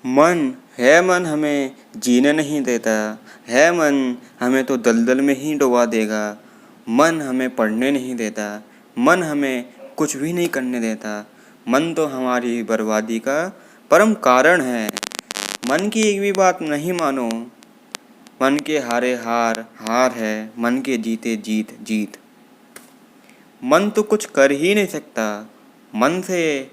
मन है मन हमें जीने नहीं देता, है मन हमें तो दलदल में ही डुबा देगा। मन हमें पढ़ने नहीं देता, मन हमें कुछ भी नहीं करने देता। मन तो हमारी बर्बादी का परम कारण है। मन की एक भी बात नहीं मानो, मन के हारे हार हार है, मन के जीते जीत जीत। मन तो कुछ कर ही नहीं सकता, मन से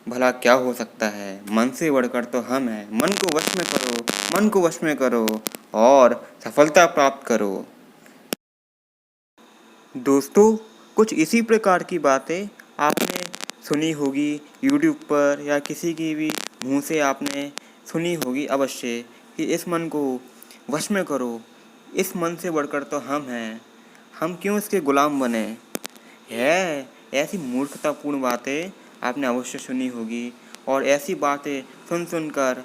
भला क्या हो सकता है। मन से बढ़कर तो हम हैं। मन को वश में करो, मन को वश में करो और सफलता प्राप्त करो। दोस्तों, कुछ इसी प्रकार की बातें आपने सुनी होगी यूट्यूब पर, या किसी की भी मुंह से आपने सुनी होगी अवश्य कि इस मन को वश में करो, इस मन से बढ़कर तो हम हैं, हम क्यों इसके गुलाम बने। है ऐसी मूर्खतापूर्ण बातें आपने अवश्य सुनी होगी, और ऐसी बातें सुन सुनकर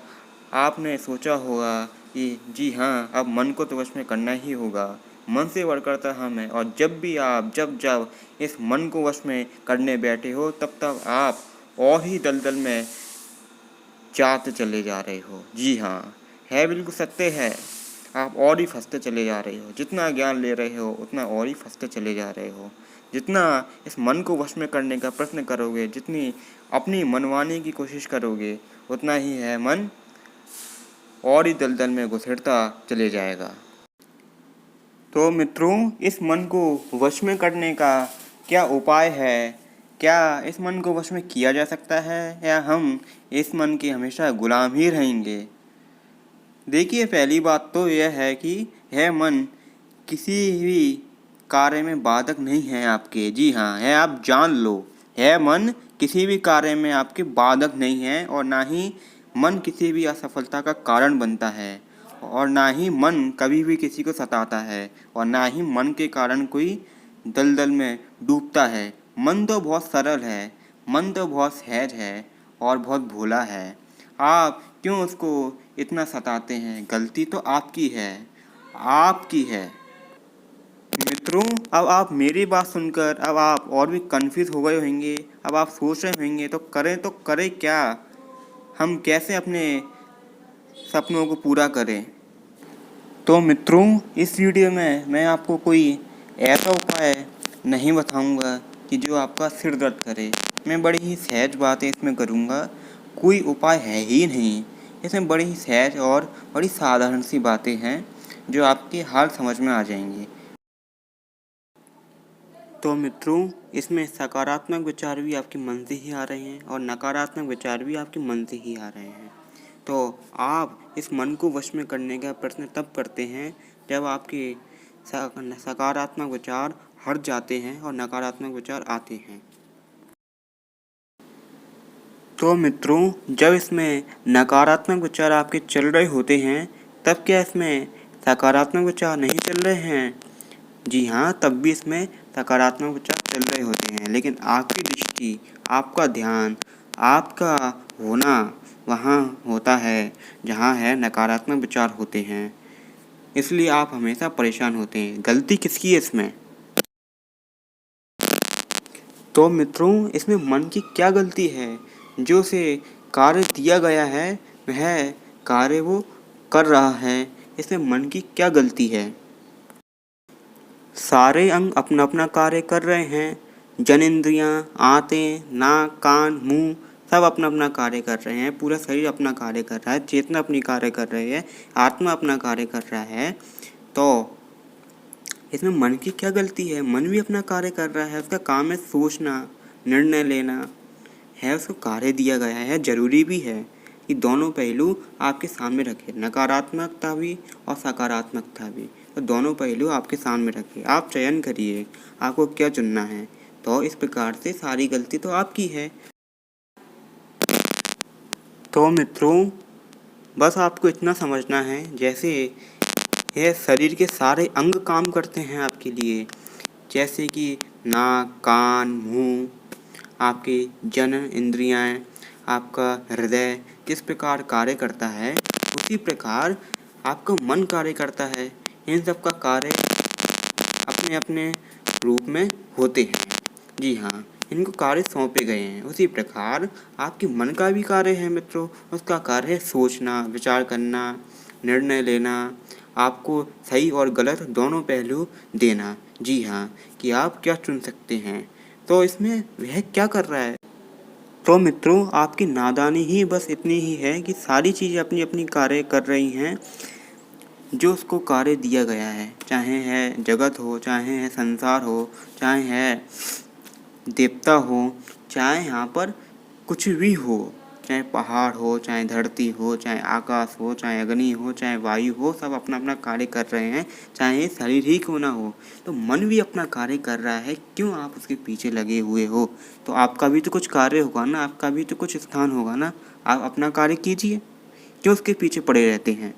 आपने सोचा होगा कि जी हाँ, अब मन को तो वश में करना ही होगा, मन से बढ़कर तो हम हैं। और जब भी आप जब इस मन को वश में करने बैठे हो, तब आप और ही दलदल में जाते चले जा रहे हो। जी हाँ, है बिल्कुल सत्य है, आप और ही फंसते चले जा रहे हो। जितना ज्ञान ले रहे हो उतना और ही फंसते चले जा रहे हो। जितना इस मन को वश में करने का प्रश्न करोगे, जितनी अपनी मनवाने की कोशिश करोगे, उतना ही है मन और ही दलदल में घुसड़ता चले जाएगा। तो मित्रों, इस मन को वश में करने का क्या उपाय है? क्या इस मन को वश में किया जा सकता है, या हम इस मन के हमेशा गुलाम ही रहेंगे? देखिए, पहली बात तो यह है कि यह मन किसी भी कार्य में बाधक नहीं है आपके। जी हाँ, है, आप जान लो, है मन किसी भी कार्य में आपके बाधक नहीं है, और ना ही मन किसी भी असफलता का कारण बनता है, और ना ही मन कभी भी किसी को सताता है, और ना ही मन के कारण कोई दलदल में डूबता है। मन तो बहुत सरल है, मन तो बहुत सहज है और बहुत भोला है। आप क्यों उसको इतना सताते हैं? गलती तो आपकी है, आपकी है। मित्रों, अब आप मेरी बात सुनकर अब आप और भी कंफ्यूज हो गए होंगे। अब आप सोच रहे होंगे तो करें क्या, हम कैसे अपने सपनों को पूरा करें। तो मित्रों, इस वीडियो में मैं आपको कोई ऐसा उपाय नहीं बताऊंगा कि जो आपका सिर दर्द करे। मैं बड़ी ही सहज बातें इसमें करूंगा, कोई उपाय है ही नहीं। इसमें बड़ी ही सहज और बड़ी साधारण सी बातें हैं जो आपके हाल समझ में आ जाएंगी। तो मित्रों, इसमें सकारात्मक विचार भी आपके मन से ही आ रहे हैं और नकारात्मक विचार भी आपके मन से ही आ रहे हैं। तो आप इस मन को वश में करने का प्रश्न तब करते हैं जब आपके सकारात्मक विचार हट जाते हैं और नकारात्मक विचार आते हैं। तो मित्रों, जब इसमें नकारात्मक विचार आपके चल रहे होते हैं, तब क्या इसमें सकारात्मक विचार नहीं चल रहे हैं? जी हाँ, तब भी इसमें सकारात्मक विचार चल रहे होते हैं, लेकिन आपकी दृष्टि, आपका ध्यान, आपका होना वहाँ होता है जहाँ है नकारात्मक विचार होते हैं। इसलिए आप हमेशा परेशान होते हैं। गलती किसकी है इसमें? तो मित्रों, इसमें मन की क्या गलती है? जो से कार्य दिया गया है वह कार्य वो कर रहा है, इसमें मन की क्या गलती है? सारे अंग अपना अपना कार्य कर रहे हैं। जनेंद्रियाँ, आंतें, नाक, कान, मुंह सब अपना अपना कार्य कर रहे हैं। पूरा शरीर अपना कार्य कर रहा है, चेतना अपनी कार्य कर रही है, आत्मा अपना कार्य कर रहा है। तो इसमें मन की क्या गलती है? मन भी अपना कार्य कर रहा है, उसका काम है सोचना, निर्णय लेना है, उसको कार्य दिया गया है। जरूरी भी है कि दोनों पहलू आपके सामने रखे, नकारात्मकता भी और सकारात्मकता भी। तो दोनों पहलू आपके सामने रखिए, आप चयन करिए आपको क्या चुनना है। तो इस प्रकार से सारी गलती तो आपकी है। तो मित्रों, बस आपको इतना समझना है, जैसे यह शरीर के सारे अंग काम करते हैं आपके लिए, जैसे कि नाक, कान, मुंह, आपके जनन इंद्रियाँ, आपका हृदय किस प्रकार कार्य करता है, उसी प्रकार आपका मन कार्य करता है। इन सब का कार्य अपने अपने रूप में होते हैं। जी हाँ, इनको कार्य सौंपे गए हैं। उसी प्रकार आपके मन का भी कार्य है मित्रों, उसका कार्य है सोचना, विचार करना, निर्णय लेना, आपको सही और गलत दोनों पहलू देना। जी हाँ, कि आप क्या चुन सकते हैं। तो इसमें वह क्या कर रहा है? तो मित्रों, आपकी नादानी ही बस इतनी ही है कि सारी चीज़ें अपनी अपनी कार्य कर रही हैं जो उसको कार्य दिया गया है, चाहे है जगत हो, चाहे है संसार हो, चाहे है देवता हो, चाहे यहाँ पर कुछ भी हो, चाहे पहाड़ हो, चाहे धरती हो, चाहे आकाश हो, चाहे अग्नि हो, चाहे वायु हो, सब अपना अपना कार्य कर रहे हैं, चाहे ये शरीर ही क्यों ना हो। तो मन भी अपना कार्य कर रहा है, क्यों आप उसके पीछे लगे हुए हो? तो आपका भी तो कुछ कार्य होगा ना, आपका भी तो कुछ स्थान होगा ना, आप अपना कार्य कीजिए, क्यों उसके पीछे पड़े रहते हैं?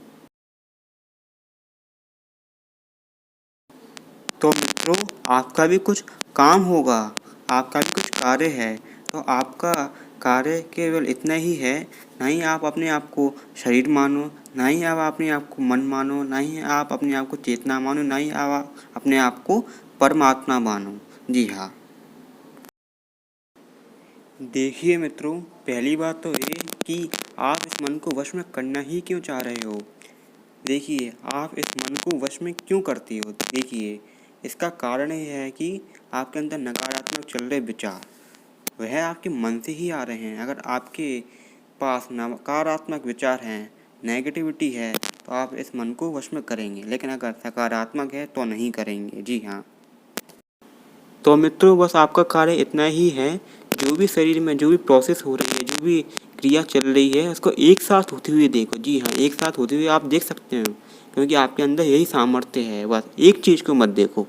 तो मित्रों, आपका भी कुछ काम होगा, आपका भी कुछ कार्य है। तो आपका कार्य केवल इतना ही है, ना ही आप अपने आप को शरीर मानो, ना ही आप अपने आप को मन मानो, ना ही आप अपने आप को चेतना मानो, ना ही आप अपने आप को परमात्मा मानो। जी हाँ। देखिए मित्रों, पहली बात तो ये कि आप इस मन को वश में करना ही क्यों चाह रहे हो। देखिए, आप इस मन को वश में क्यों करती हो? देखिए, इसका कारण ये है कि आपके अंदर नकारात्मक चल रहे विचार, वह आपके मन से ही आ रहे हैं। अगर आपके पास नकारात्मक विचार हैं, नेगेटिविटी है, तो आप इस मन को वश में करेंगे, लेकिन अगर सकारात्मक है तो नहीं करेंगे। जी हाँ। तो मित्रों, बस आपका कार्य इतना ही है, जो भी शरीर में जो भी प्रोसेस हो रही है, जो भी क्रिया चल रही है, उसको एक साथ होती हुई देखो। जी हाँ, एक साथ होती हुई आप देख सकते हो, क्योंकि आपके अंदर यही सामर्थ्य है। बस एक चीज़ को मत देखो।